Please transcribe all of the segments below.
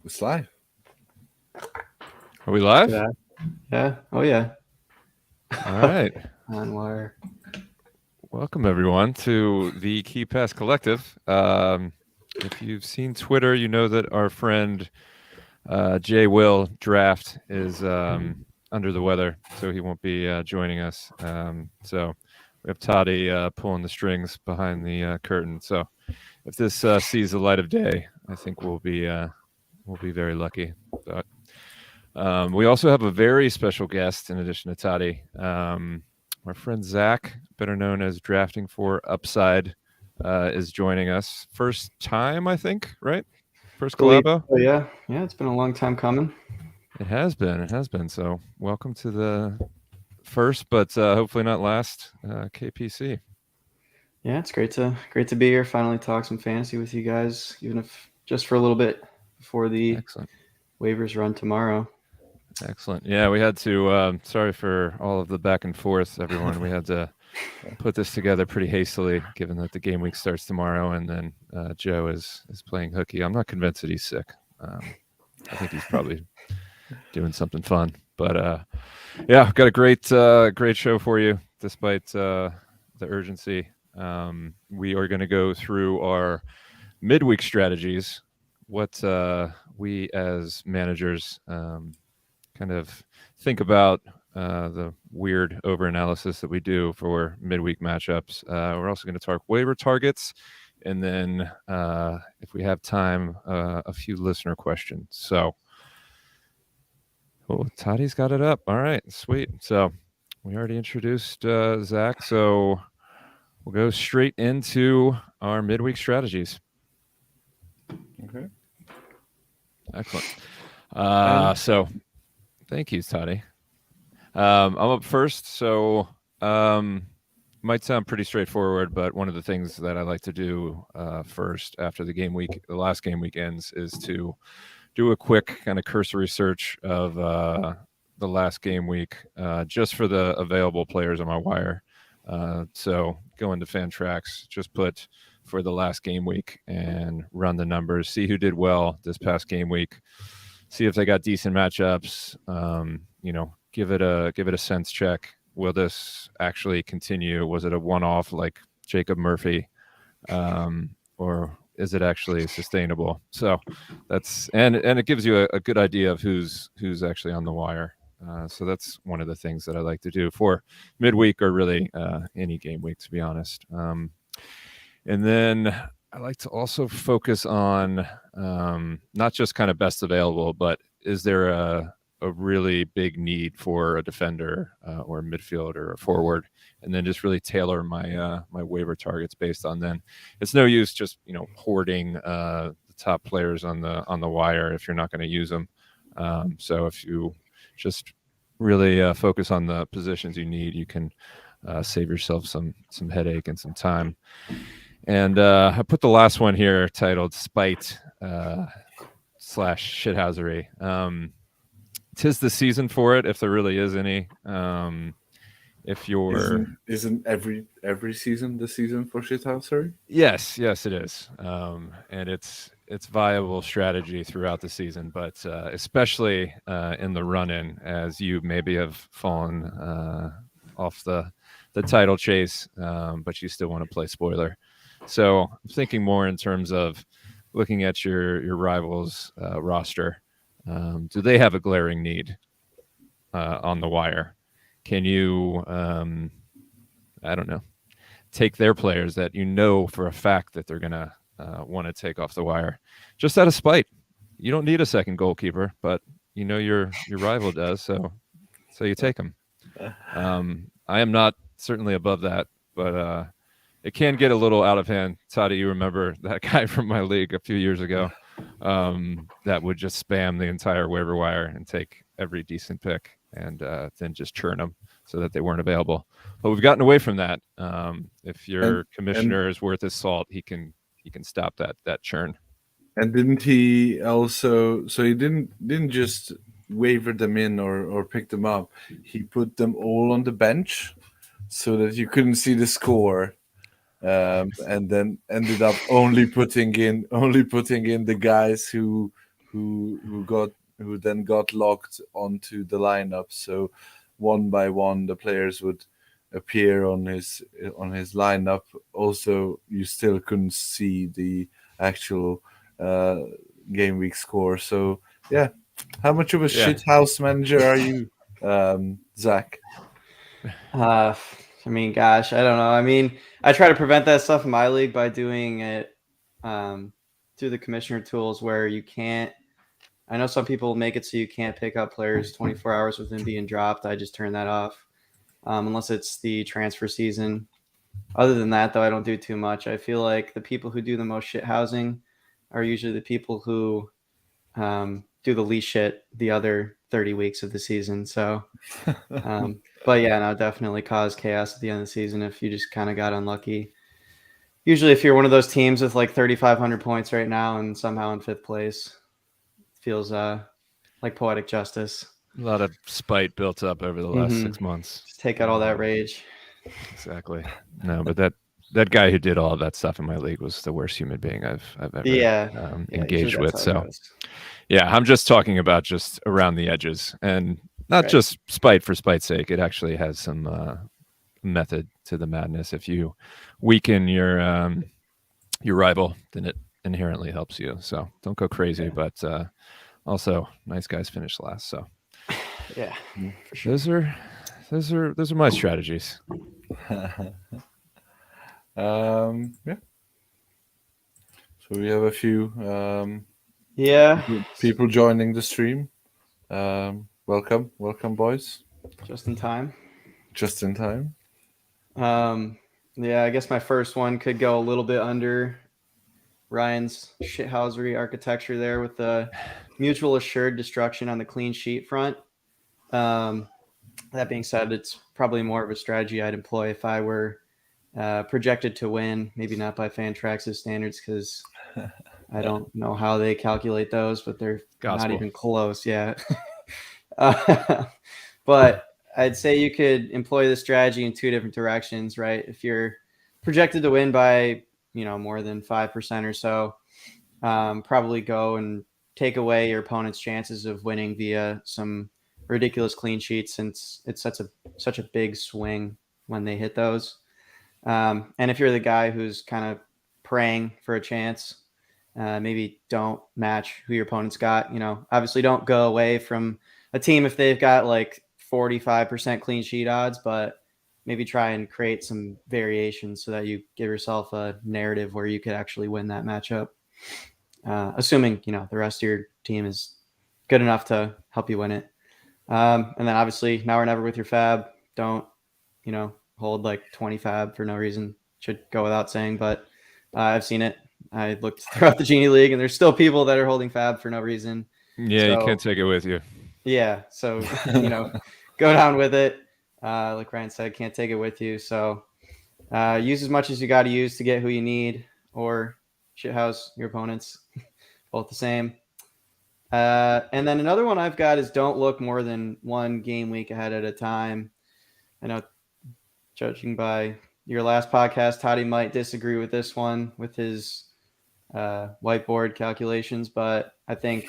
It's live. Are we live? Yeah. Oh, yeah. All right. On wire. Welcome, everyone, to the Key Pass Collective. If you've seen Twitter, you know that our friend Jay Will Draft is under the weather, so he won't be joining us. So we have Totti pulling the strings behind the curtain. So if this sees the light of day, I think we'll be very lucky. But we also have a very special guest in addition to Totti. Our friend Zach, better known as Drafting for Upside, is joining us. First time, I think, right? First collabo? Oh, yeah. Yeah, it's been a long time coming. It has been. So welcome to the first, but hopefully not last, KPC. Yeah, it's great to be here. Finally talk some fantasy with you guys, even if just for a little bit before the waivers run tomorrow. Excellent. Yeah, we had to, sorry for all of the back and forth, everyone. We had to put this together pretty hastily, given that the game week starts tomorrow, and then Joe is playing hooky. I'm not convinced that he's sick. I think he's probably doing something fun. But yeah, got a great show for you, despite the urgency. We are going to go through our midweek strategies, what we as managers kind of think about the weird over-analysis that we do for midweek matchups. We're also going to talk waiver targets, and then if we have time, a few listener questions. So, Toddy's got it up. All right, sweet. So we already introduced Zach, so we'll go straight into our midweek strategies. Okay. Excellent. So thank you, Totti. I'm up first, so might sound pretty straightforward, but one of the things that I like to do first after the last game week ends, is to do a quick kind of cursory search of the last game week, just for the available players on my wire. So go into Fantrax, just put for the last game week and run the numbers, see who did well this past game week, see if they got decent matchups. Give it a sense check. Will this actually continue? Was it a one-off like Jacob Murphy, or is it actually sustainable? So that's and it gives you a good idea of who's actually on the wire. So that's one of the things that I like to do for midweek, or really any game week, to be honest. And then I like to also focus on not just kind of best available, but is there a really big need for a defender or a midfielder or a forward, and then just really tailor my my waiver targets based on then. It's no use just hoarding the top players on the wire if you're not going to use them. So if you just really focus on the positions you need, you can save yourself some headache and some time. And I put the last one here titled Spite / Shithousery. 'Tis the season for it, if there really is any. If you're isn't every season the season for shithousery? Yes, it is. And it's viable strategy throughout the season, but especially in the run-in, as you maybe have fallen off the title chase, but you still want to play spoiler. So I'm thinking more in terms of looking at your rivals' roster. Do they have a glaring need on the wire? Can you, I don't know, take their players that you know for a fact that they're going to want to take off the wire just out of spite? You don't need a second goalkeeper, but you know your rival does, so you take them. I am not certainly above that, but it can get a little out of hand. Totti, you remember that guy from my league a few years ago that would just spam the entire waiver wire and take every decent pick and then just churn them so that they weren't available. But we've gotten away from that. If your commissioner is worth his salt, he can stop that churn. And didn't he also? So he didn't just waiver them in or pick them up. He put them all on the bench so that you couldn't see the score. And then ended up only putting in the guys who who then got locked onto the lineup. So one by one, the players would appear on his lineup. Also, you still couldn't see the actual game week score. So yeah, how much of a shit house manager are you, Zach? I mean, gosh, I don't know. I mean, I try to prevent that stuff in my league by doing it through the commissioner tools where you can't. I know some people make it so you can't pick up players 24 hours with them being dropped. I just turn that off unless it's the transfer season. Other than that, though, I don't do too much. I feel like the people who do the most shit housing are usually the people who do the least shit the other 30 weeks of the season. So, but yeah, no, definitely cause chaos at the end of the season if you just kind of got unlucky. Usually, if you're one of those teams with like 3,500 points right now and somehow in 5th place, feels like poetic justice. A lot of spite built up over the last 6 months. Just take out all that rage. Exactly. No, but that guy who did all of that stuff in my league was the worst human being I've ever engaged with. So yeah, I'm just talking about just around the edges and not just spite for spite's sake. It actually has some method to the madness. If you weaken your rival, then it inherently helps you. So don't go crazy, but also nice guys finish last. So yeah, for sure. Those are my strategies. Yeah. So we have a few people joining the stream. Welcome, boys. Just in time. Yeah, I guess my first one could go a little bit under Ryan's shithousery architecture there with the mutual assured destruction on the clean sheet front. That being said, it's probably more of a strategy I'd employ if I were projected to win, maybe not by Fantrax's standards because I don't know how they calculate those, but they're not even close yet. But I'd say you could employ this strategy in 2 different directions, right? If you're projected to win by, more than 5% or so, probably go and take away your opponent's chances of winning via some ridiculous clean sheets, since it's such a big swing when they hit those. And if you're the guy who's kind of praying for a chance, maybe don't match who your opponent's got. Obviously don't go away from a team if they've got like 45% clean sheet odds, but maybe try and create some variations so that you give yourself a narrative where you could actually win that matchup. Assuming, the rest of your team is good enough to help you win it. And then obviously now or never with your fab. Don't, hold like 20 fab for no reason. Should go without saying, but I've seen it. I looked throughout the Genie League and there's still people that are holding fab for no reason. Yeah, so, you can't take it with you. Yeah. So, go down with it. Like Ryan said, can't take it with you. So use as much as you got to use to get who you need, or shithouse your opponents. Both the same. And then another one I've got is don't look more than 1 game week ahead at a time. I know, judging by your last podcast, Totti might disagree with this one with his whiteboard calculations, but I think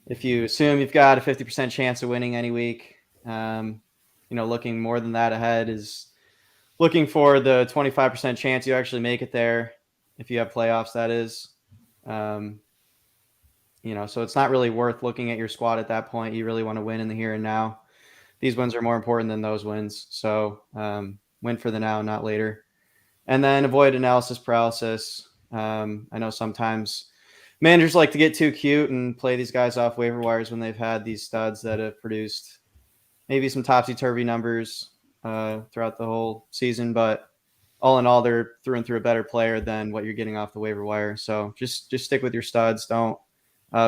if you assume you've got a 50% chance of winning any week, looking more than that ahead is looking for the 25% chance you actually make it there. If you have playoffs, that is. So it's not really worth looking at your squad at that point. You really want to win in the here and now. These wins are more important than those wins. So win for the now, not later. And then avoid analysis paralysis. I know sometimes managers like to get too cute and play these guys off waiver wires when they've had these studs that have produced maybe some topsy-turvy numbers throughout the whole season. But all in all, they're through and through a better player than what you're getting off the waiver wire. So just stick with your studs. Don't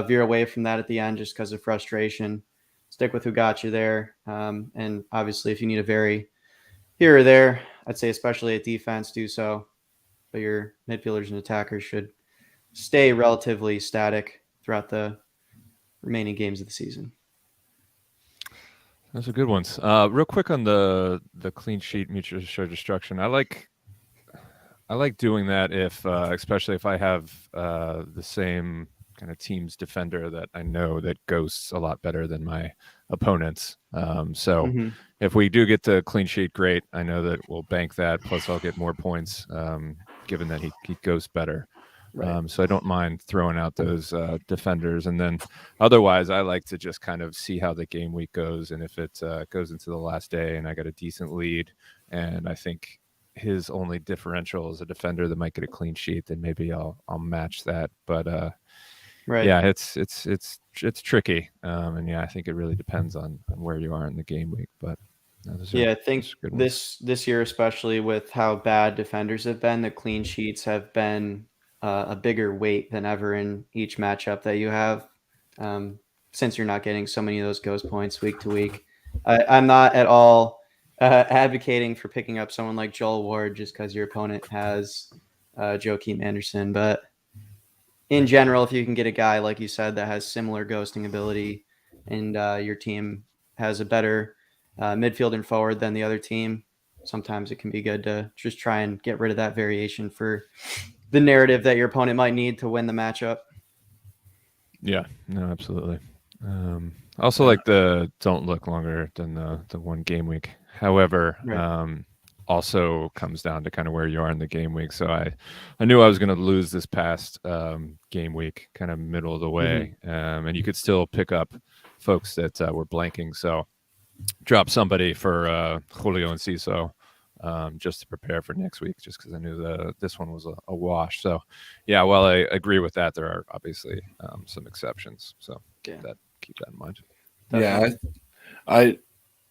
veer away from that at the end just because of frustration. Stick with who got you there. And obviously, if you need a vary here or there, I'd say especially at defense, do so. But your midfielders and attackers should stay relatively static throughout the remaining games of the season. Those are good ones. Real quick on the clean sheet mutual assured destruction. I like doing that if, especially if I have the same kind of team's defender that I know that ghosts a lot better than my opponents. So Mhm. if we do get the clean sheet, great. I know that we'll bank that. Plus, I'll get more points given that he ghosts better. Right. So I don't mind throwing out those defenders. And then otherwise, I like to just kind of see how the game week goes. And if it goes into the last day and I got a decent lead and I think his only differential is a defender that might get a clean sheet, then maybe I'll match that. But Right. yeah, it's tricky. And yeah, I think it really depends on where you are in the game week. But Yeah, I think those are good ones. this year, especially with how bad defenders have been, the clean sheets have been a bigger weight than ever in each matchup that you have. Since you're not getting so many of those ghost points week to week, I'm not at all advocating for picking up someone like Joel Ward just because your opponent has Joakim Anderson. But in general, if you can get a guy like you said that has similar ghosting ability, and your team has a better midfield and forward than the other team, sometimes it can be good to just try and get rid of that variation for the narrative that your opponent might need to win the matchup. Yeah, no, absolutely. I also Yeah. like the don't look longer than the one game week. However, Right. also comes down to kind of where you are in the game week. So I knew I was going to lose this past game week, kind of middle of the way, and you could still pick up folks that were blanking. So drop somebody for Julio and Ciso. Just to prepare for next week, just because I knew this one was a wash. So, yeah, while I agree with that, there are obviously some exceptions. So keep that in mind. Yeah, Definitely.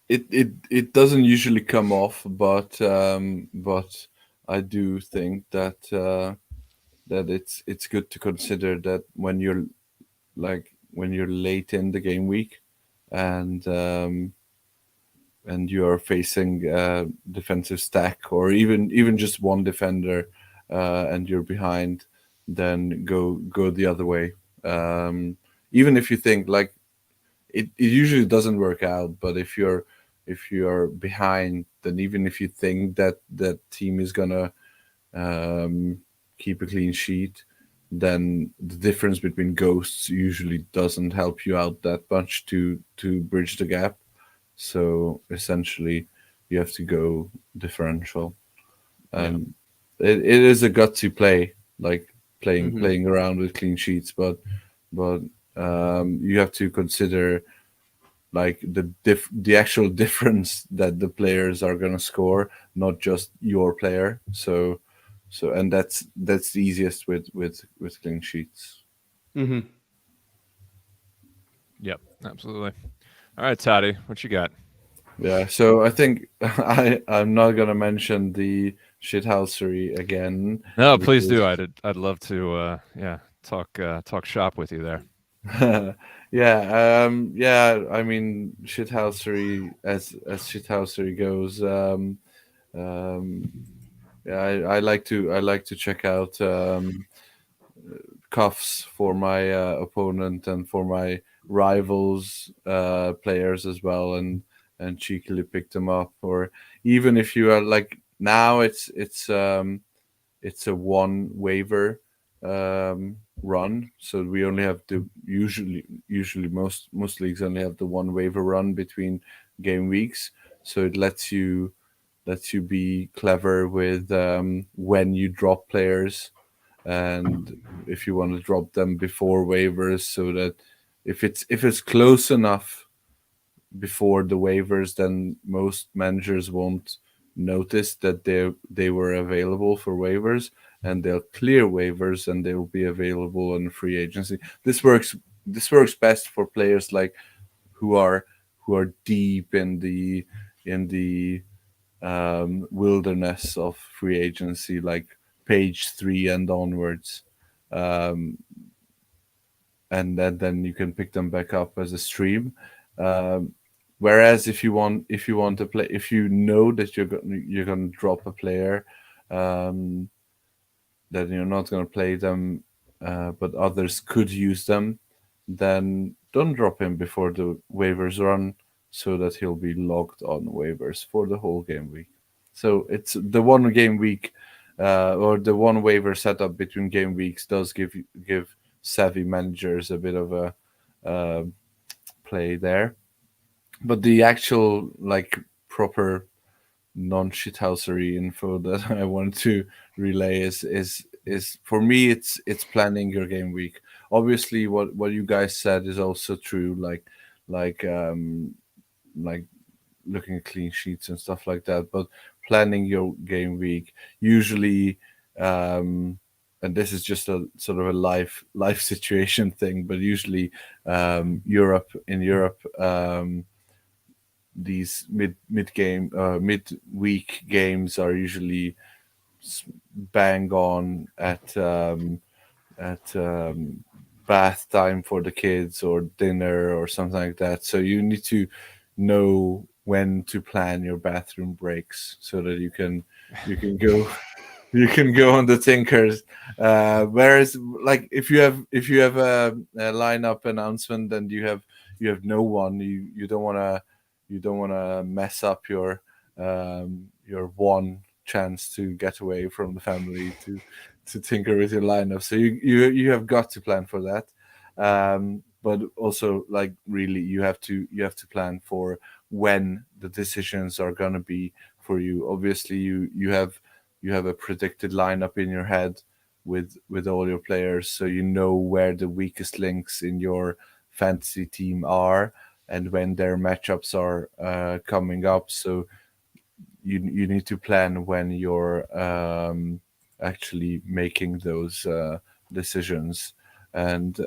it doesn't usually come off, but I do think that that it's good to consider that when you're late in the game week and you're facing defensive stack or even just one defender and you're behind, then go the other way. Even if you think like it usually doesn't work out, but if you're behind, then even if you think that that team is gonna keep a clean sheet, then the difference between ghosts usually doesn't help you out that much to bridge the gap. So essentially, you have to go differential, and it is a gutsy play, like playing around with clean sheets, but you have to consider like the actual difference that the players are gonna score, not just your player. So and that's the easiest with clean sheets. Mm-hmm. Yep, absolutely. All right, Toddy, what you got? Yeah, so I think I'm not gonna mention the shithousery again. No, please do. Because I'd love to. Talk shop with you there. yeah, I mean shithousery as shithousery goes. Um, yeah, I like to check out cuffs for my opponent and for my rivals players as well, and cheekily pick them up. Or even if you are like now, it's a one waiver run, so we only have the usually most leagues only have the one waiver run between game weeks, so it lets you be clever with when you drop players, and if you want to drop them before waivers, so that if it's close enough before the waivers, then most managers won't notice that they were available for waivers, and they'll clear waivers and they will be available on free agency. This works best for players like who are deep in the wilderness of free agency, like page 3 and onwards, um, and then you can pick them back up as a stream. Um, Whereas if you want to play, if you know that you're going to drop a player, um, that you're not going to play them, but others could use them, then don't drop him before the waivers run, so that he'll be logged on waivers for the whole game week. So it's the one game week, or the one waiver setup between game weeks does give savvy managers a bit of a play there. But the actual like proper non-shithousery info that I want to relay is for me it's planning your game week. Obviously, what you guys said is also true. Like like looking at clean sheets and stuff like that. But planning your game week usually, and this is just a sort of a life situation thing. But usually, Europe in Europe. These midweek games are usually bang on at bath time for the kids or dinner or something like that. So you need to know when to plan your bathroom breaks so that you can go you can go on the tinkers. Whereas, like if you have a lineup announcement and you have no one, you don't want to mess up your one chance to get away from the family to tinker with your lineup. So you have got to plan for that. But also, like, really, you have to plan for when the decisions are gonna be for you. Obviously, you have a predicted lineup in your head with all your players, so you know where the weakest links in your fantasy team are and when their matchups are coming up. So you need to plan when you're actually making those decisions. And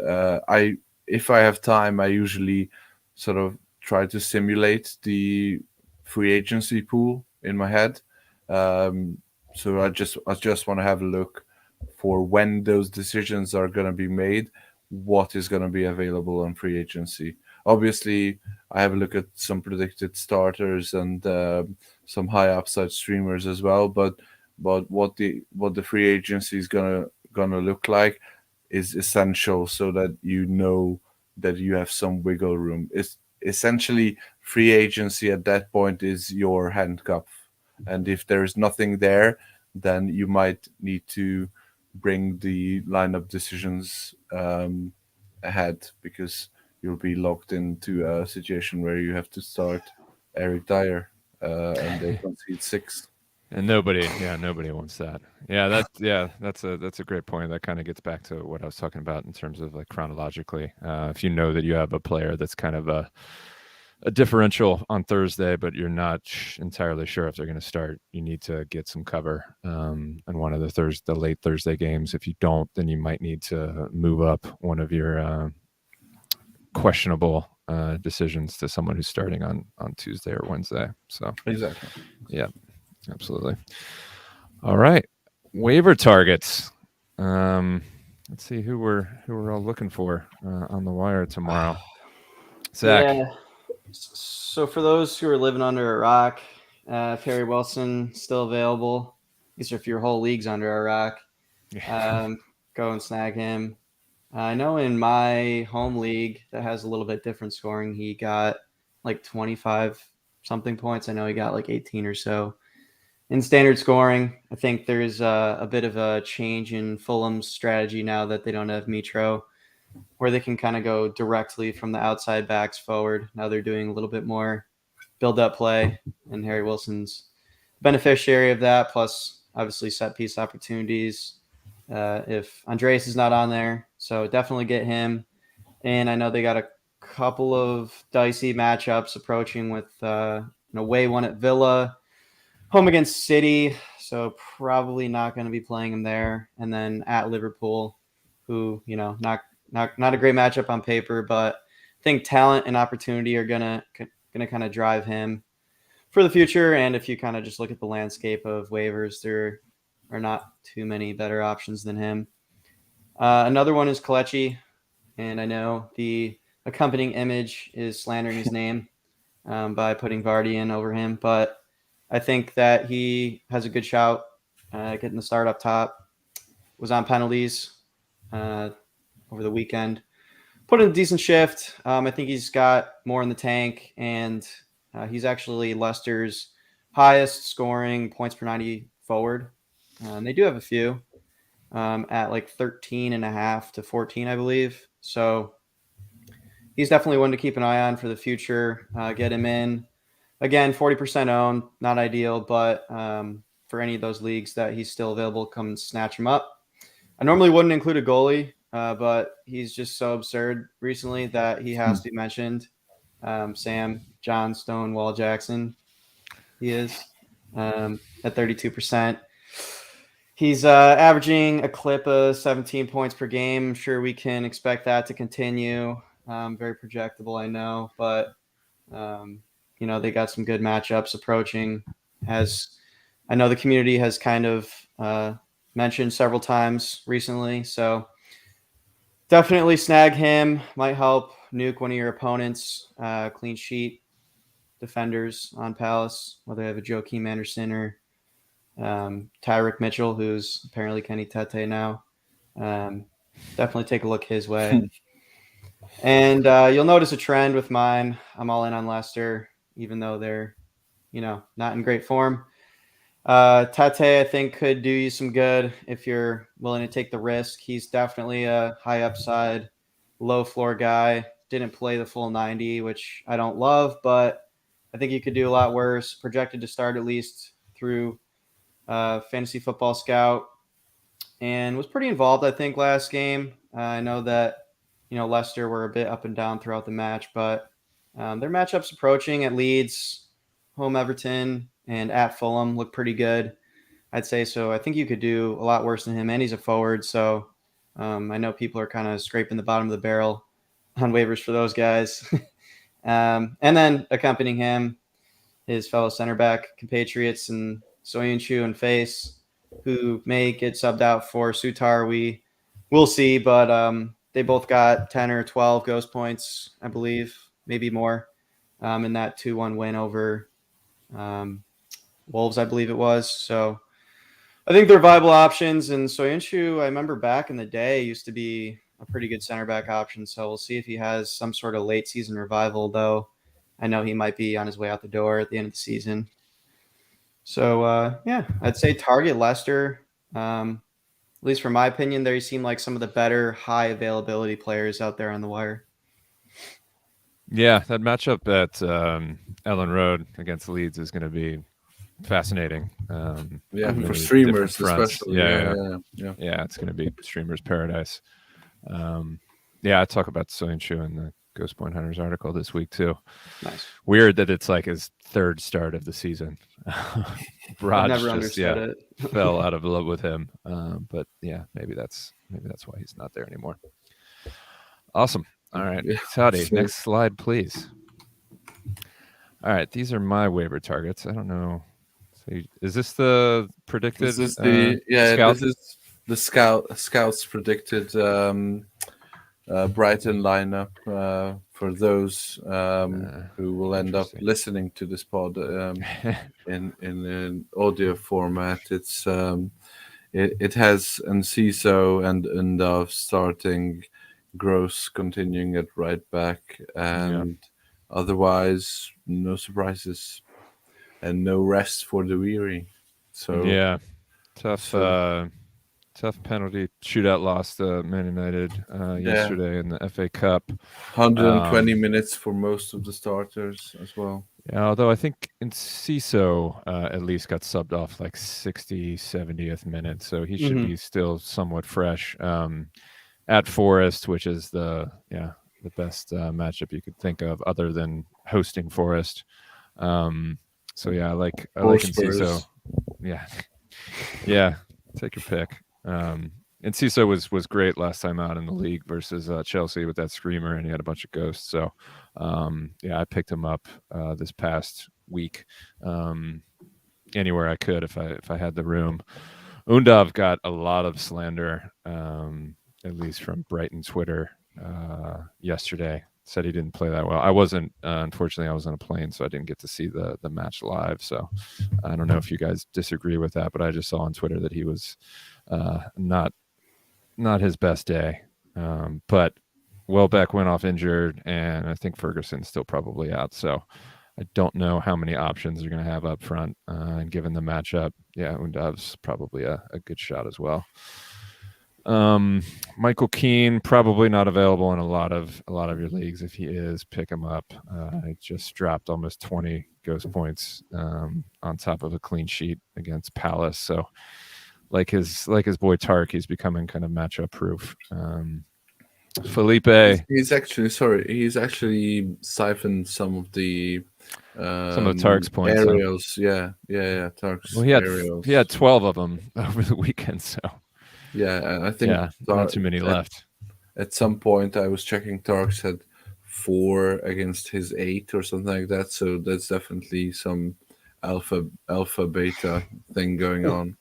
if I have time, I usually sort of try to simulate the free agency pool in my head. So I just want to have a look for when those decisions are going to be made, what is going to be available on free agency. Obviously, I have a look at some predicted starters and some high upside streamers as well. But what the free agency is gonna look like is essential so that you know that you have some wiggle room. It's essentially free agency at that point is your handcuff, and if there is nothing there, then you might need to bring the lineup decisions ahead because you'll be locked into a situation where you have to start Eric Dyer and they concede 6. And nobody wants that. That's a great point. That kind of gets back to what I was talking about in terms of like chronologically. If you know that you have a player that's kind of a differential on Thursday, but you're not entirely sure if they're going to start, you need to get some cover in one of the late Thursday games. If you don't, then you might need to move up one of your questionable decisions to someone who's starting on Tuesday or Wednesday. So Exactly. Yeah, absolutely. All right, waiver targets. Let's see who we're all looking for on the wire tomorrow. Zach. Yeah. So for those who are living under a rock, if Harry Wilson's still available, at if your whole league's under a rock, go and snag him. I know in my home league that has a little bit different scoring, he got like 25 something points. I know he got like 18 or so in standard scoring. I think there's a bit of a change in Fulham's strategy now that they don't have Mitro, where they can kind of go directly from the outside backs forward. Now they're doing a little bit more build-up play, and Harry Wilson's beneficiary of that, plus obviously set-piece opportunities if Andreas is not on there. So definitely get him. And I know they got a couple of dicey matchups approaching with away one at Villa, home against City, so probably not going to be playing him there. And then at Liverpool, who, not a great matchup on paper, but I think talent and opportunity are gonna kind of drive him for the future. And if you kind of just look at the landscape of waivers, there are not too many better options than him. Another one is Kelechi, and I know the accompanying image is slandering his name by putting Vardy in over him, but I think that he has a good shout getting the start up top. Was on penalties over the weekend. Put in a decent shift. I think he's got more in the tank, and he's actually Leicester's highest scoring points per 90 forward. And they do have a few. at like 13.5 to 14, I believe. So he's definitely one to keep an eye on for the future. Get him in. Again, 40% owned, not ideal, but for any of those leagues that he's still available, come and snatch him up. I normally wouldn't include a goalie, but he's just so absurd recently that he has to be mentioned. Sam John Stonewall Jackson, he is at 32%. He's averaging a clip of 17 points per game. I'm sure we can expect that to continue. Very projectable, I know, but they got some good matchups approaching. As I know, the community has kind of mentioned several times recently, so definitely snag him. Might help nuke one of your opponents' clean sheet defenders on Palace, whether they have a Joakim Anderson or Tyrick Mitchell, who's apparently Kenny Tete now. Definitely take a look his way. And you'll notice a trend with mine. I'm all in on Leicester, even though they're, not in great form. Tete, I think, could do you some good if you're willing to take the risk. He's definitely a high upside, low floor guy. Didn't play the full 90, which I don't love, but I think you could do a lot worse. Projected to start at least through Fantasy Football Scout, and was pretty involved, I think, last game. I know that Leicester were a bit up and down throughout the match, but their matchups approaching at Leeds, home Everton, and at Fulham look pretty good, I'd say. So I think you could do a lot worse than him, and he's a forward, so I know people are kind of scraping the bottom of the barrel on waivers for those guys. And then accompanying him, his fellow center back compatriots and Soyuncu and Face, who may get subbed out for Sutar. We'll see, but they both got 10 or 12 ghost points, I believe, maybe more, in that 2-1 win over Wolves, I believe it was. So I think they're viable options. And Soyuncu, I remember back in the day, used to be a pretty good center back option. So we'll see if he has some sort of late season revival, though. I know he might be on his way out the door at the end of the season. So, I'd say target Leicester. At least from my opinion, they seem like some of the better high availability players out there on the wire. Yeah, that matchup at Ellen Road against Leeds is going to be fascinating. For streamers especially. Yeah, it's going to be streamers paradise. I talk about Soyuncu in the Ghost Point Hunters article this week too. Nice. Weird that it's like his third start of the season. Raj never understood it. Fell out of love with him. But yeah, maybe that's why he's not there anymore. Awesome. All right, Totti, next slide, please. All right, these are my waiver targets. I don't know. So is this the predicted? This is this is the scouts predicted Brighton lineup for those who will end up listening to this pod in an audio format. It's it has Enciso and Undav starting, Gross continuing at right back, and otherwise no surprises and no rest for the weary. So tough penalty shootout loss to Man United yesterday in the FA Cup. 120 minutes for most of the starters as well. Yeah, although I think Enciso at least got subbed off like 60, 70th minute, so he should be still somewhat fresh. At Forest, which is the best matchup you could think of other than hosting Forest. I like Enciso. Yeah, take your pick. Enciso was great last time out in the league versus Chelsea with that screamer, and he had a bunch of ghosts. So I picked him up this past week anywhere I could if I had the room. Undav got a lot of slander, at least from Brighton Twitter yesterday. Said he didn't play that well. I wasn't, unfortunately, I was on a plane, so I didn't get to see the match live. So I don't know if you guys disagree with that, but I just saw on Twitter that he was not his best day. But Welbeck went off injured, and I think Ferguson's still probably out. So I don't know how many options you're going to have up front. And given the matchup, Undav's probably a good shot as well. Michael Keane probably not available in a lot of your leagues. If he is, pick him up. I just dropped almost 20 ghost points on top of a clean sheet against Palace. So like his boy Tark, he's becoming kind of matchup proof. Felipe, he's actually siphoned some of Tark's points. Aerials, yeah. Tark's aerials. He had 12 of them over the weekend. So yeah, I think not too many left. At some point, I was checking. Tark's had 4 against his 8 or something like that. So that's definitely some alpha beta thing going on.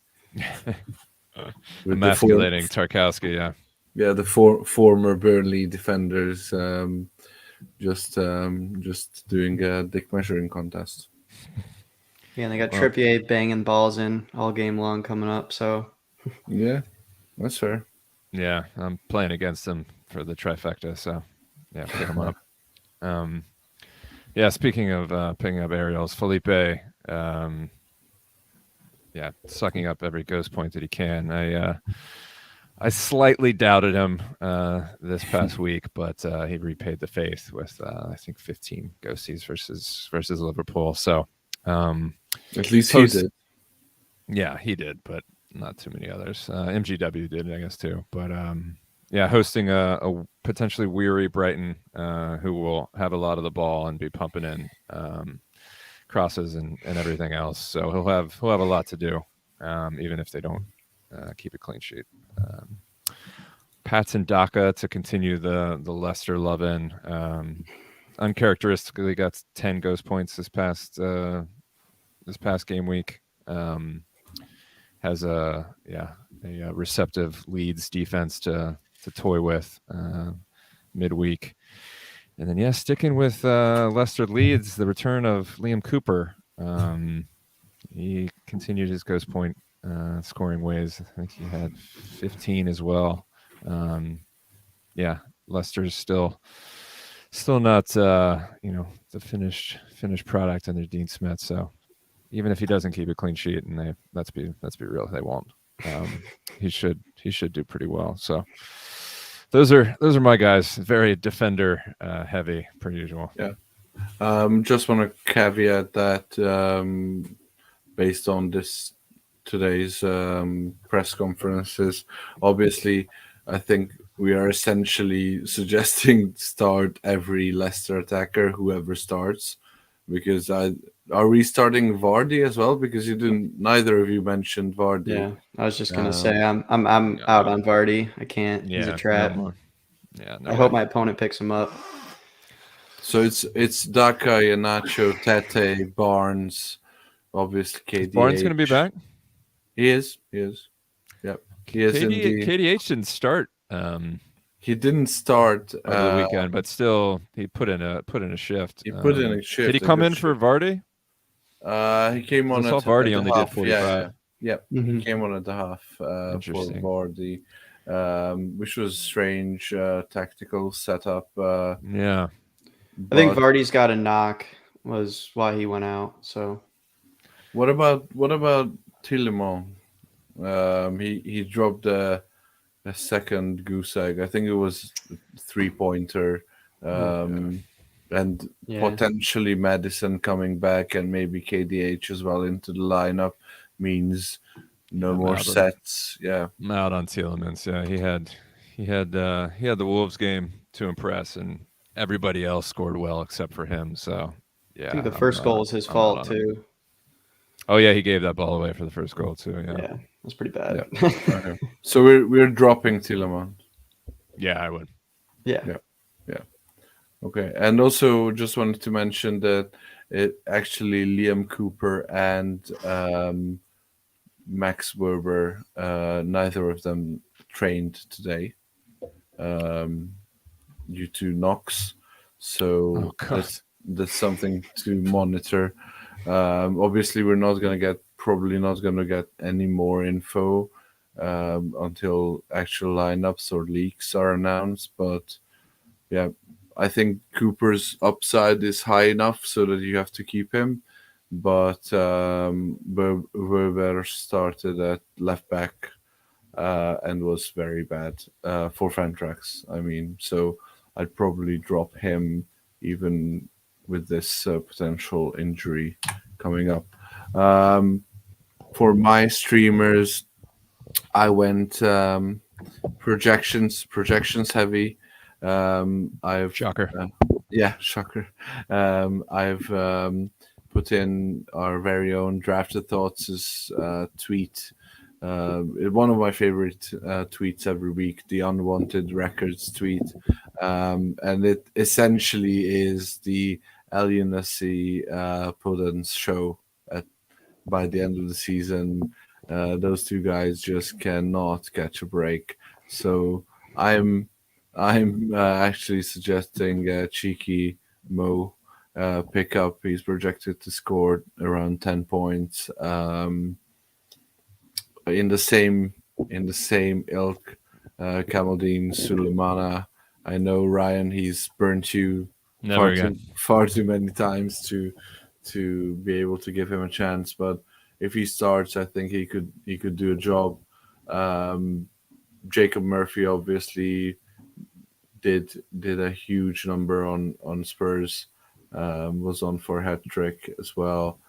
Emasculating Tarkowski, yeah. Yeah, the former Burnley defenders just doing a dick measuring contest. Yeah, and they got Trippier banging balls in all game long coming up. So yeah, that's fair. Yeah, I'm playing against him for the trifecta, so yeah, pick him up. Yeah, speaking of picking up aerials, Felipe, sucking up every ghost point that he can. I slightly doubted him this past week, but he repaid the faith with I think 15 ghosties versus Liverpool. So at least he did. Yeah, he did, but not too many others. MGW did, I guess, too. But hosting a potentially weary Brighton, who will have a lot of the ball and be pumping in crosses and everything else. So he'll have a lot to do, even if they don't keep a clean sheet. Pats and Daka to continue the Leicester love-in. Uncharacteristically got 10 ghost points this past game week. Has a receptive Leeds defense to toy with midweek. And then sticking with Leicester Leeds, the return of Liam Cooper. He continued his ghost point scoring ways. I think he had 15 as well. Leicester's still not the finished product under Dean Smith. So even if he doesn't keep a clean sheet, and let's be real, they won't. He should do pretty well. So those are my guys. Very defender heavy per usual. Yeah. Just want to caveat that based on today's press conferences, obviously, I think we are essentially suggesting start every Leicester attacker, whoever starts, because are we starting Vardy as well? Because neither of you mentioned Vardy. Yeah, I was just gonna say I'm out on Vardy. I can't. He's a trap. No I hope my opponent picks him up. So it's Daka, Iheanacho, Tete, Barnes, obviously KDH. Barnes going to be back? He is. Yep. He is KDH didn't start. He didn't start over the weekend, but still he put in a shift. He put in a shift. Did he come in for Vardy? He came on. I saw Vardy only did 45. Yeah. Mm-hmm. He came on at the half for Vardy, which was strange tactical setup. I think Vardy's got a knock was why he went out. So what about Tielemans? He dropped a second goose egg. I think it was a 3-pointer. And potentially Madison coming back and maybe KDH as well into the lineup means no more sets. Yeah, I'm out on Tielemans. Yeah, he had the Wolves game to impress, and everybody else scored well except for him. So I think the first goal was his fault too. Oh yeah, he gave that ball away for the first goal too. Yeah, that's pretty bad. Yeah. So we're dropping Tielemans. Yeah, I would. Yeah. Okay, and also just wanted to mention that it actually Liam Cooper and Max Waiver, neither of them trained today due to knocks. So that's something to monitor. Obviously, we're probably not going to get any more info until actual lineups or leaks are announced. But yeah, I think Cooper's upside is high enough so that you have to keep him. But Waiver started at left back and was very bad for Fantrax. I mean, so I'd probably drop him even with this potential injury coming up. For my streamers, I went projections heavy. I've Shocker. Yeah, shocker. I've put in our very own drafted thoughts tweet. One of my favorite tweets every week, the unwanted records tweet, and it essentially is the Alienassi Podence show by the end of the season. Those two guys just cannot catch a break. So I'm actually suggesting cheeky Mo pickup. He's projected to score around 10 points. In the same ilk, Kamaldeen Sulemana. I know Ryan. He's burnt you Never again. far too many times to be able to give him a chance. But if he starts, I think he could do a job. Jacob Murphy obviously did a huge number on Spurs. Was on for a hat trick as well.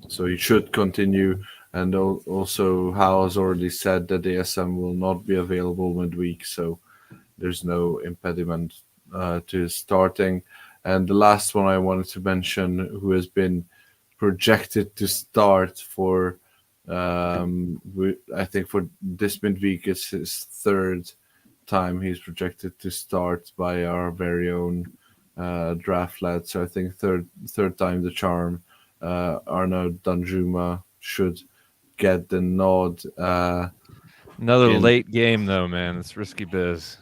So he should continue. And also, Hal has already said that the ASM will not be available midweek, so there's no impediment to his starting. And the last one I wanted to mention, who has been projected to start for, I think for this midweek, it's his third time he's projected to start by our very own draft lad. So I think third time the charm. Arnaud Danjuma should get the nod. Another late game though, man. It's risky biz.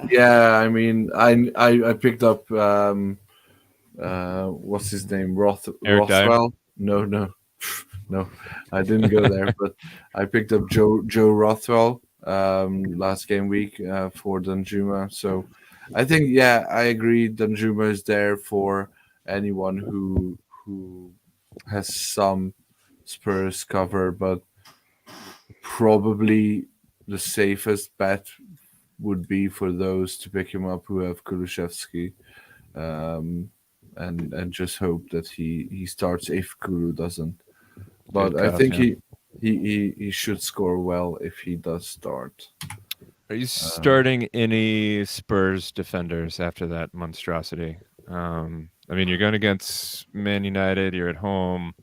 Yeah, I mean, I picked up what's his name, Rothwell. No, I didn't go there, but I picked up Joe Rothwell last game week for Danjuma. So I think, yeah, I agree. Danjuma is there for anyone who has some Spurs cover, but probably the safest bet would be for those to pick him up who have Kulusevski, and just hope that he starts if Kulu doesn't. But I think he should score well if he does start. Are you starting any Spurs defenders after that monstrosity? I mean, you're going against Man United. You're at home.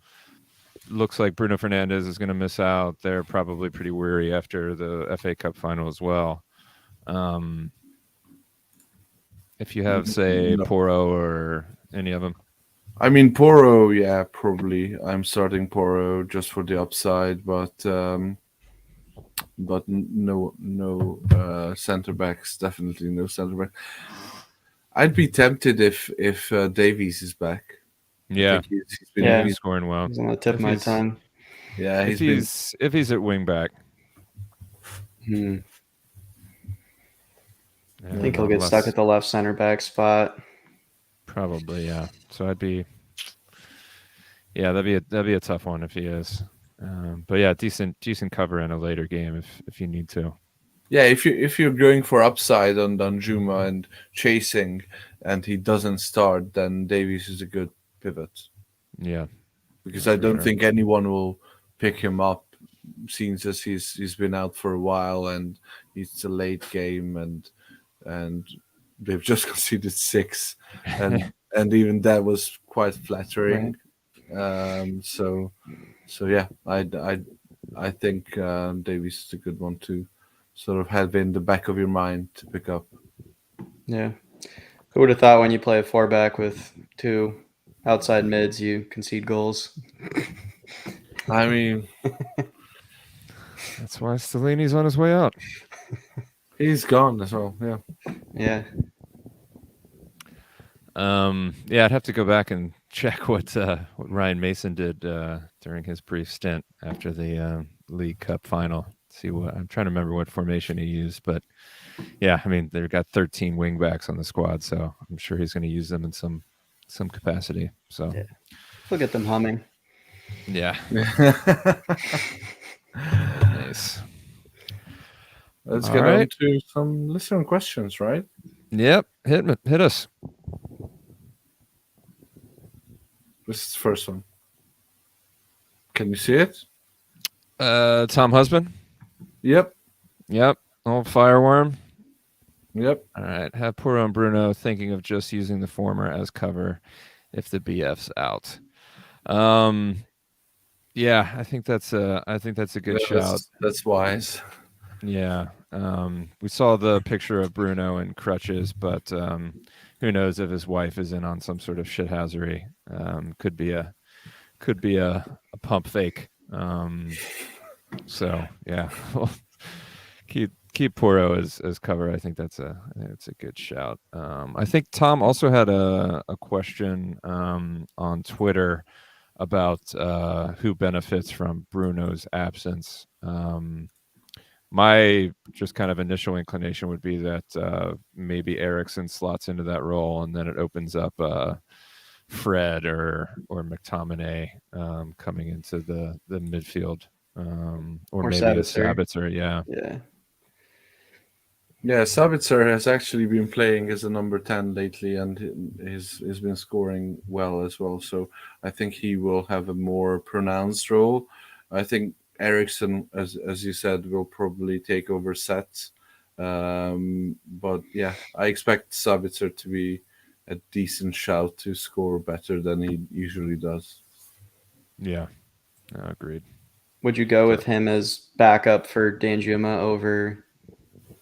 Looks like Bruno Fernandes is going to miss out. They're probably pretty weary after the FA Cup final as well. If you have, say, Porro or any of them. I mean, Porro, yeah, probably. I'm starting Porro just for the upside, but no center backs. Definitely no center back. I'd be tempted if Davies is back. Yeah, he's scoring well. He's on the tip of my tongue. Yeah, if he's at wing back. I think he'll get stuck at the left center back spot. Probably, yeah. So that'd be a tough one if he is. But yeah, decent cover in a later game if you need to. Yeah, if you're going for upside on Danjuma and chasing, and he doesn't start, then Davies is a good pivot. Yeah, because I don't think anyone will pick him up, since as he's been out for a while and it's a late game and they've just conceded 6, and even that was quite flattering. Right. So yeah, I think Davies is a good one to sort of have in the back of your mind to pick up. Yeah, who would have thought when you play a 4-back with 2 outside mids, you concede goals? I mean, that's why Stellini's on his way out. He's gone as well. Yeah. Yeah. Yeah, I'd have to go back and check what Ryan Mason did during his brief stint after the League Cup final. I'm trying to remember what formation he used, but yeah, I mean, they've got 13 wingbacks on the squad, so I'm sure he's going to use them in some capacity. So yeah. We'll get them humming. Yeah. Nice. Let's All get right. on to some listener questions, right? Yep. Hit us. This is the first one. Can you see it? Tom Husband. Yep. Yep. Old fireworm. Yep. All right. Have Puro and Bruno thinking of just using the former as cover if the BF's out. Yeah, I think that's a good shout. That's wise. Yeah. We saw the picture of Bruno in crutches, but who knows if his wife is in on some sort of shithousery. Could be a pump fake. So yeah, keep Poro as cover. I think that's a good shout. I think Tom also had a question on Twitter about who benefits from Bruno's absence. My just kind of initial inclination would be that maybe Eriksson slots into that role, and then it opens up Fred or McTominay coming into the midfield, or maybe a Sabitzer. Yeah. Yeah, Sabitzer has actually been playing as a number 10 lately, and he's been scoring well as well. So I think he will have a more pronounced role. I think Eriksson, as you said, will probably take over sets. But yeah, I expect Sabitzer to be a decent shout to score better than he usually does. Yeah, agreed. Would you go with him as backup for Danjuma over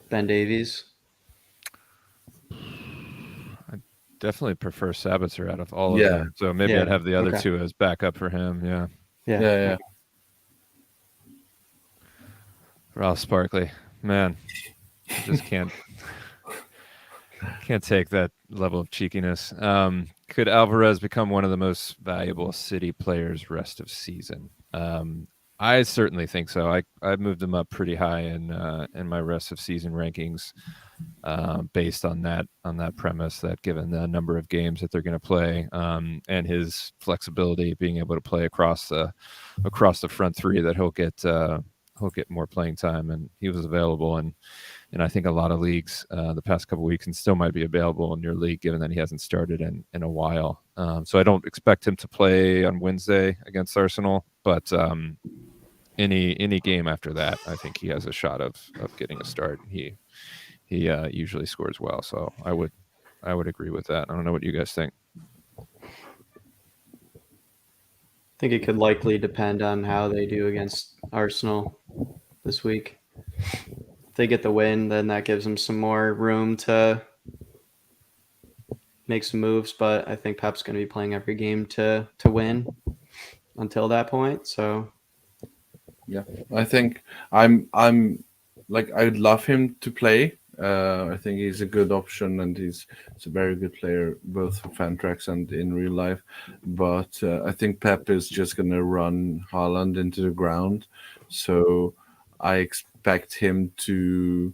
Ben Davies? I definitely prefer Sabitzer out of all of them. So maybe I'd have the other two as backup for him. Yeah. Ross Sparkley, man, I just can't take that level of cheekiness. Could Alvarez become one of the most valuable City players rest of season? I certainly think so. I moved him up pretty high in my rest of season rankings, based on that premise that given the number of games that they're going to play, and his flexibility, being able to play across the front three, that he'll get more playing time, and he was available and I think a lot of leagues the past couple of weeks, and still might be available in your league, given that he hasn't started in a while. So I don't expect him to play on Wednesday against Arsenal, but any game after that, I think he has a shot of getting a start. He usually scores well, so I would agree with that. I don't know what you guys think. I think it could likely depend on how they do against Arsenal this week. If they get the win, then that gives them some more room to make some moves. But I think Pep's going to be playing every game to win until that point. So yeah, I think I'm like, I'd love him to play. I think he's a good option, and he's a very good player, both for Fantrax and in real life. But I think Pep is just going to run Haaland into the ground. So I expect him to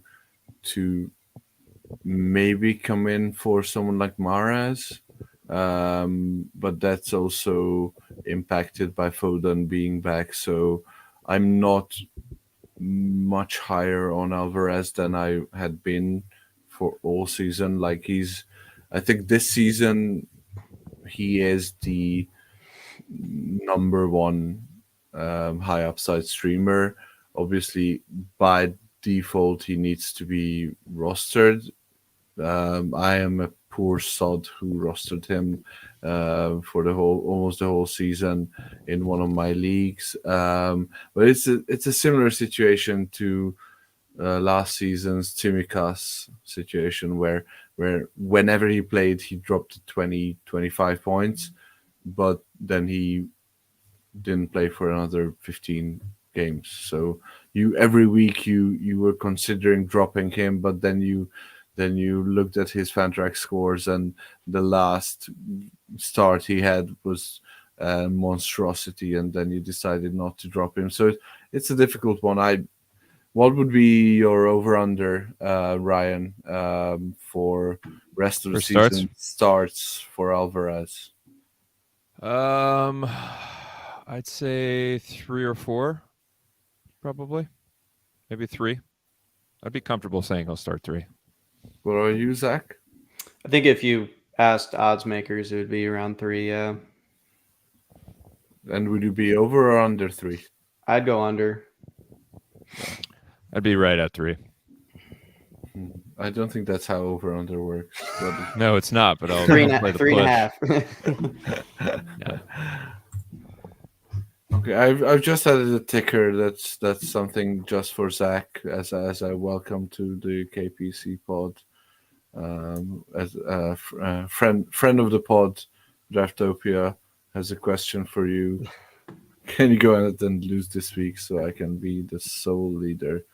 maybe come in for someone like Mahrez. But that's also impacted by Foden being back. So I'm not much higher on Alvarez than I had been for all season. Like, I think this season he is the number one high upside streamer. Obviously, by default, he needs to be rostered. I am a poor sod who rostered him for almost the whole season in one of my leagues. But it's a similar situation to last season's Tsimikas situation, where whenever he played, he dropped 20, 25 points, but then he didn't play for another 15 games. So every week you were considering dropping him, but then you looked at his Fantrax scores, and the last start he had was a monstrosity, and then you decided not to drop him. So it's a difficult one. What would be your over/under, Ryan, for rest of the season starts for Alvarez? I'd say 3 or 4, probably. maybe 3. I'd be comfortable saying he'll start 3. What are you, Zach? I think if you asked odds makers, it would be around 3. Yeah, And would you be over or under 3? I'd go under. I'd be right at 3. I don't think that's how over under works. But No, it's not. But I'll Three play the and a push. half. Yeah. okay, I've just added a ticker. That's something just for Zach as I welcome to the KPC pod. As a friend of the pod, Draftopia has a question for you. Can you go ahead and lose this week so I can be the sole leader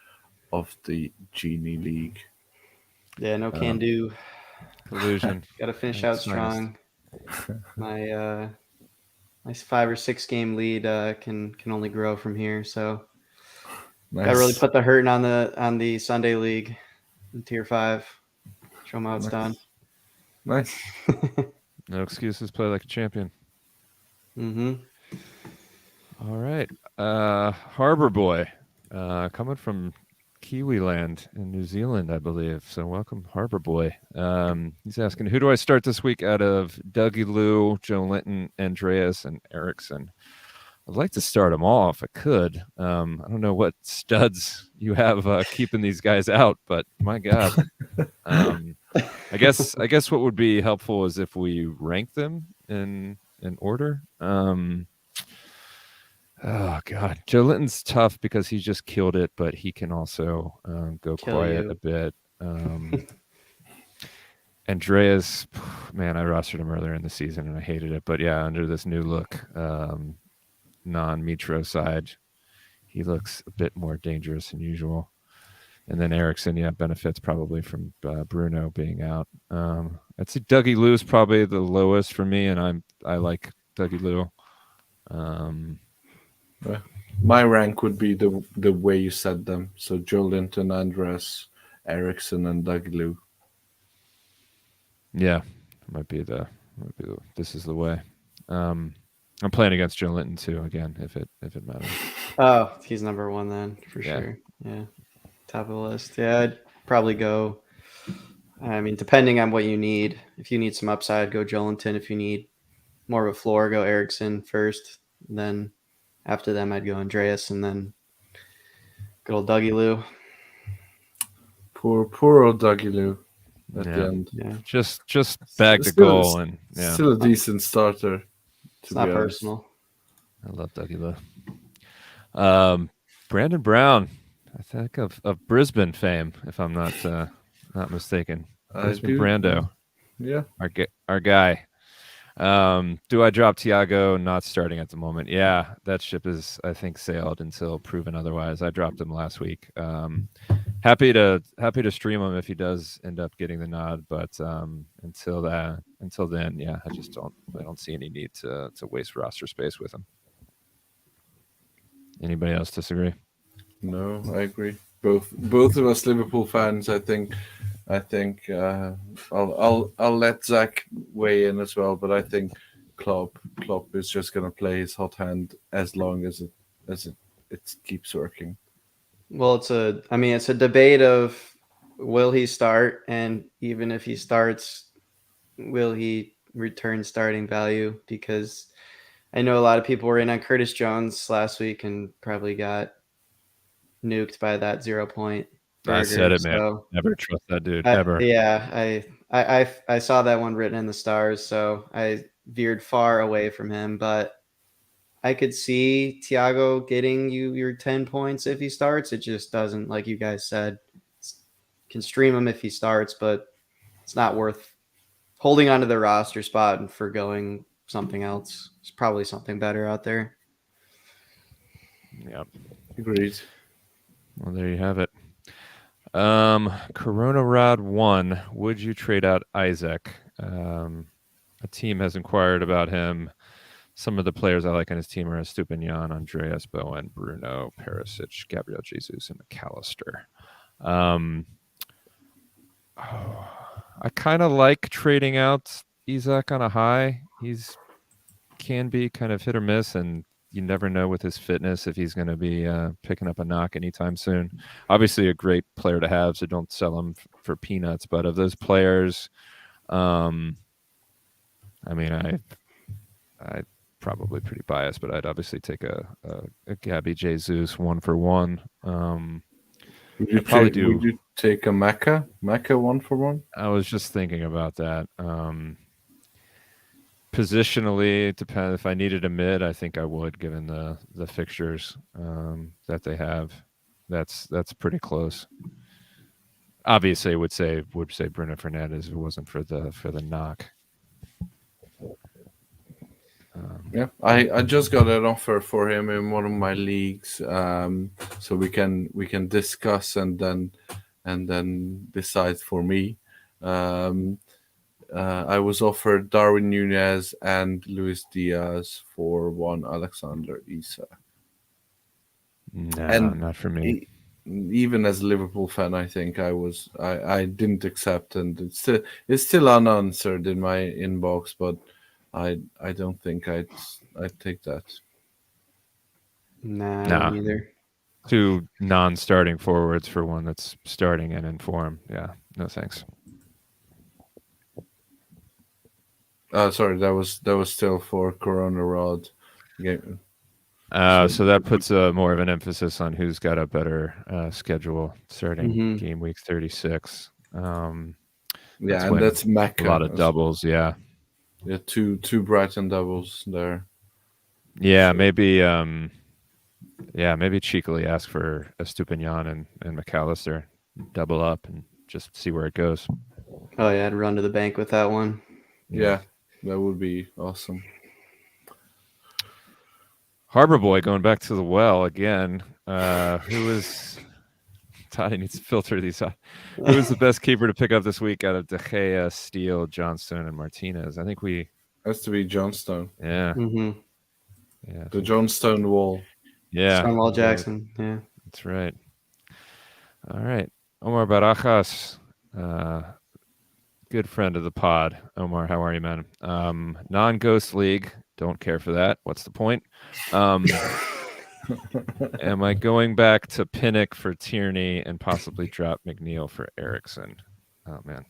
of the Genie League? Yeah, no can do. Collusion. Got to finish That's out strong. My 5 or 6 game lead can only grow from here. So Nice. got to really put the hurting on the Sunday league in tier 5. Show them how it's done. Nice. No excuses. Play like a champion. Mm-hmm. All right. Harbor Boy, coming from Kiwi land in New Zealand, I believe. So welcome, Harbor Boy. He's asking, who do I start this week out of Dougie Lou, Joe Linton, Andreas, and Erickson? I'd like to start them all if I could. I don't know what studs you have keeping these guys out, but my God. I guess what would be helpful is if we rank them in order. Oh God, Joe Linton's tough because he just killed it, but he can also go Kill quiet you. a bit. Andreas, man, I rostered him earlier in the season and I hated it, but yeah, under this new look, non-Mitro side, he looks a bit more dangerous than usual. And then Erickson, yeah, benefits probably from Bruno being out. I'd say Dougie Lou's probably the lowest for me, and I like Dougie Lou. My rank would be the way you said them. So Joe Linton, Andres, Erickson, and Dougie Lou. Yeah, might be the this is the way. I'm playing against Joe Linton too again, if it matters. Oh, he's number 1 then for Yeah. sure. Yeah, top of the list. Yeah, I'd probably go. I mean, depending on what you need. If you need some upside, go Jolinton. If you need more of a floor, go Erickson first. And then after them, I'd go Andreas, and then good old Dougie Lou. Poor old Dougie Lou at Yeah. the end. Yeah, Just bagged a Still- goal, and yeah, Still a decent starter. it's not personal. I love Dougie Lou. Brandon Brown, I think of Brisbane fame, if I'm not mistaken. I Brisbane do. Brando, Yeah. our guy. Do I drop Tiago? Not starting at the moment. Yeah, that ship is, I think, sailed until proven otherwise. I dropped him last week. Happy to stream him if he does end up getting the nod, but until then, yeah, I don't see any need to waste roster space with him. Anybody else disagree? No, I agree. Both of us Liverpool fans. I think I'll let Zach weigh in as well, but I think Klopp is just gonna play his hot hand as long as it keeps working. Well, it's a debate of will he start, and even if he starts, will he return starting value? Because I know a lot of people were in on Curtis Jones last week and probably got nuked by that 0 point. I said it, burger, man. so Never trust that dude ever. I saw that one written in the stars, so I veered far away from him. But I could see Thiago getting you your 10 points if he starts. It just doesn't, like you guys said, can stream him if he starts, but it's not worth holding onto the roster spot and forgoing something else. There's probably something better out there. Yep. Agreed. Well, there you have it. Corona Rod 1. Would you trade out Isaac? A team has inquired about him. Some of the players I like on his team are Estupinian, Andreas Bowen, Bruno, Perisic, Gabriel Jesus, and McAllister. I kind of like trading out Isaac on a high. He's can be kind of hit or miss, and you never know with his fitness if he's going to be picking up a knock anytime soon. Obviously, a great player to have, so don't sell him for peanuts. But of those players, I mean, I probably pretty biased, but I'd obviously take a Gabby Jesus 1-for-1. Would you take a Mecca 1-for-1? I was just thinking about that. Positionally, it depends. If I needed a mid, I think I would, given the fixtures that they have. That's pretty close. Obviously, I would say Bruno Fernandes if it wasn't for the knock. Yeah, I just got an offer for him in one of my leagues, so we can discuss and then decide for me. I was offered Darwin Nunez and Luis Diaz for one Alexander Isak. No, And not for me. Even as a Liverpool fan, I think I didn't accept, and it's still unanswered in my inbox, but I don't think I'd take that. Nah, I Nah. don't either. 2 non-starting forwards for one that's starting and in form. Yeah, no thanks. Sorry, that was still for Corona Rod game. So that puts more of an emphasis on who's got a better schedule starting game week 36. That's Mecca. A lot of doubles, yeah. Yeah, two Brighton doubles there. Yeah, so maybe cheekily ask for Estupinian and McAllister, double up and just see where it goes. Oh yeah, I'd run to the bank with that one. Yeah, that would be awesome. Harbor Boy going back to the well again. Who is Totti needs to filter these out. Who is the best keeper to pick up this week out of De Gea, Steele, Johnstone, and Martinez? I think has to be Johnstone. Yeah. Mm-hmm. Yeah. The Johnstone wall. Yeah. Stonewall Jackson. Yeah. That's right. All right. Omar Barajas, good friend of the pod. Omar, how are you, man? Non-ghost league. Don't care for that. What's the point? Am I going back to Pinnock for Tierney and possibly drop McNeil for Eriksson? Oh man,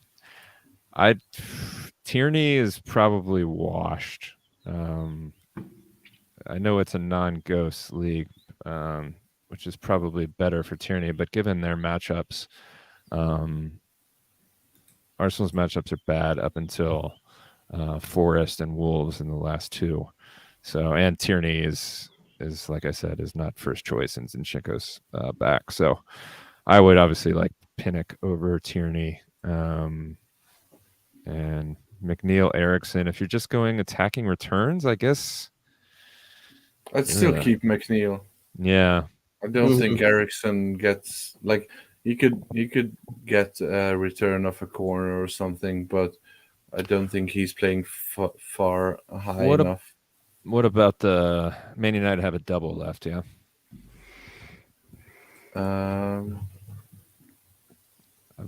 Tierney is probably washed. I know it's a non-ghost league, which is probably better for Tierney, but given their matchups, Arsenal's matchups are bad up until Forest and Wolves in the last 2. So, and Tierney is like I said, is not first choice, and Zinchenko's back. So I would obviously like Pinnock over Tierney, and McNeil, Eriksson. If you're just going attacking returns, I guess I'd still keep McNeil. Yeah, I don't think Eriksson gets like he could get a return off a corner or something, but I don't think he's playing far high enough. What about the Man United have a double left? Yeah. I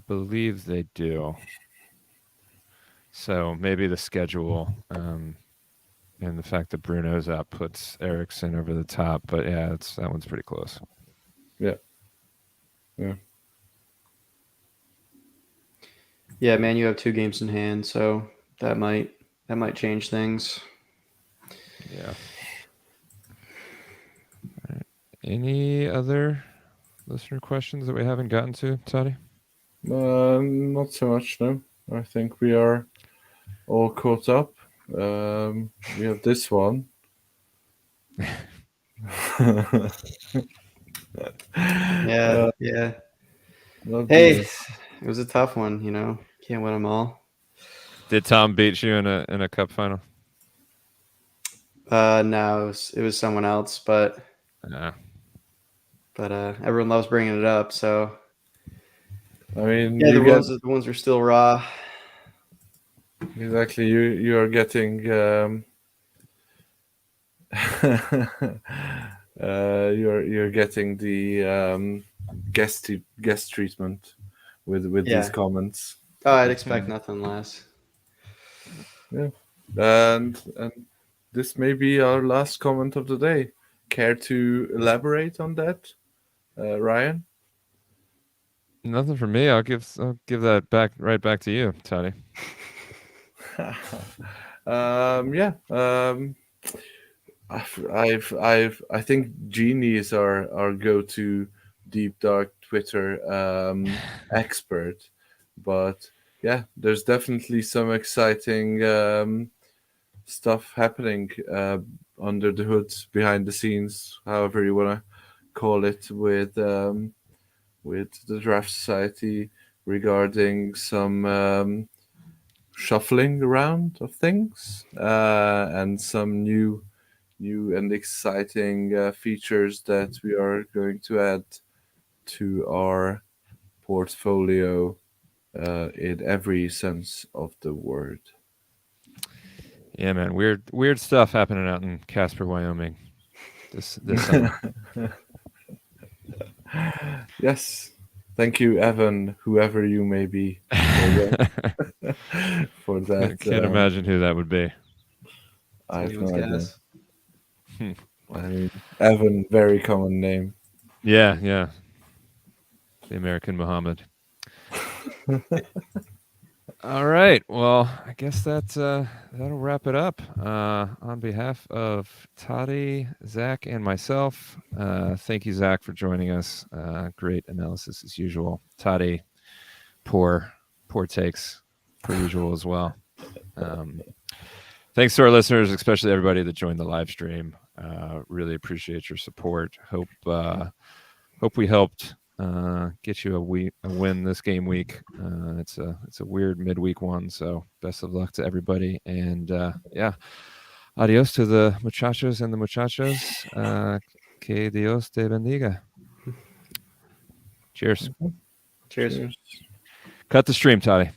believe they do. So maybe the schedule and the fact that Bruno's out puts Eriksson over the top. But yeah, that one's pretty close. Yeah. Yeah, man, you have 2 games in hand, so that might change things. Yeah. All right. Any other listener questions that we haven't gotten to, Totti? Not so much, no. I think we are all caught up. We have this one. Yeah. Hey, it was a tough one, Can't win them all. Did Tom beat you in a cup final? No, it was someone else, but everyone loves bringing it up. So I mean, the ones are still raw. Exactly, you are getting you're getting the guest treatment with these comments. Oh, I'd expect nothing less. Yeah, and this may be our last comment of the day. care to elaborate on that, Ryan? Nothing for me. I'll give that right back to you, Toddy. Yeah. I think Genie is our go-to deep dark Twitter expert, but yeah, there's definitely some exciting stuff happening under the hood, behind the scenes, however you want to call it, with the Draft Society regarding some shuffling around of things and some new and exciting features that we are going to add to our portfolio in every sense of the word. Yeah, man. Weird stuff happening out in Casper, Wyoming this summer. Yes. Thank you, Evan, whoever you may be, for that. Can't imagine who that would be. I have no Anyone's idea. guess. I mean, Evan, very common name. Yeah. The American Muhammad. All right. Well, I guess that'll wrap it up. On behalf of Totti, Zach, and myself, thank you, Zach, for joining us. Great analysis as usual. Totti, poor takes per usual as well. Thanks to our listeners, especially everybody that joined the live stream. Really appreciate your support. Hope we helped get you a win this game week. It's a weird midweek one, so best of luck to everybody. And yeah, adios to the muchachos and the muchachos. Que Dios te bendiga. Cheers. Cheers. Cut the stream, Totti.